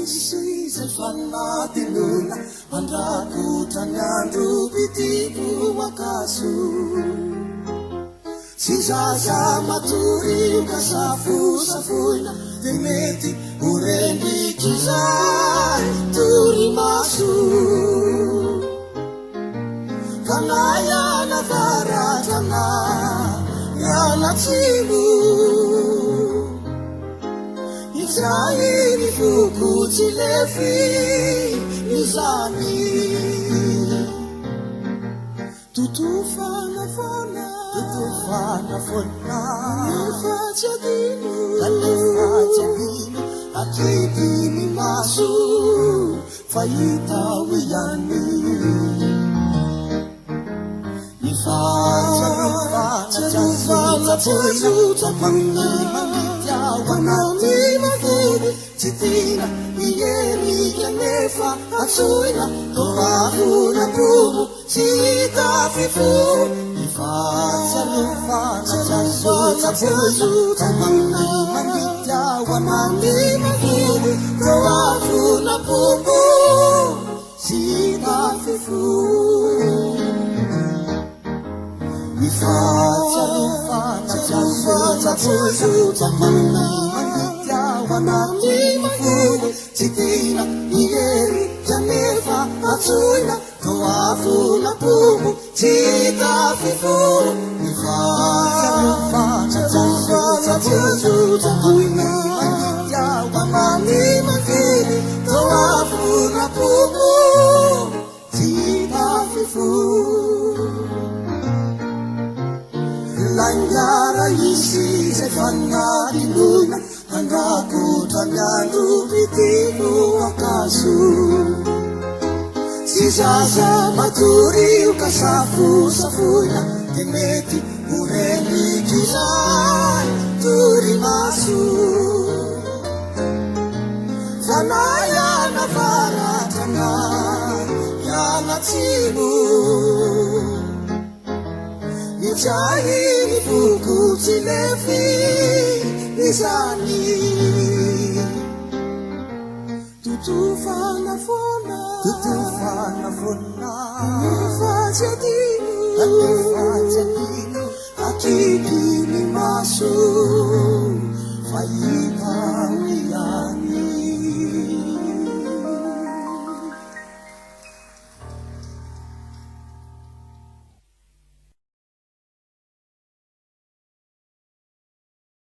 Fannatinuna mandrakotranyandro pitiko makaso tsy zaza matory ka safosafoina de mety ho rendrika izay torimaso ka na iana varatrana iana atsimo Israeli fuku tilefi nizani tutufana fona nifachadino akidini masu faita wiyani nifachadufana pojuta manimamidya wanamima Titina, ieri, chianefa, azzuina, toavuna bruno, cita fifu, mi faccia rufana, c'azzola, c'azzuta, manni, manditia, wanani, mandivi, toavuna bruno, cita fifu. Mi faccia rufana, c'azzola, c'azzuta, manni, manditia, wanani, Titina, ieri, chianefa, azzuina, toavuna bruno, cita fifu, mi faccia rufana, c'azzola, c'azzuta, manni, manditia, wanani, mandivi, toavuna bruno, cita fifu. Langara isi se fannatinuna mandrakotranyandro pitiko makaso tsy zaza matory ka safosafoina de mety ho rendrika izay torimaso fa na iana varatrana iana atsimo Nijahi fuku tilefi nizani tutufana fona nifachadino akidini maso faita wiyani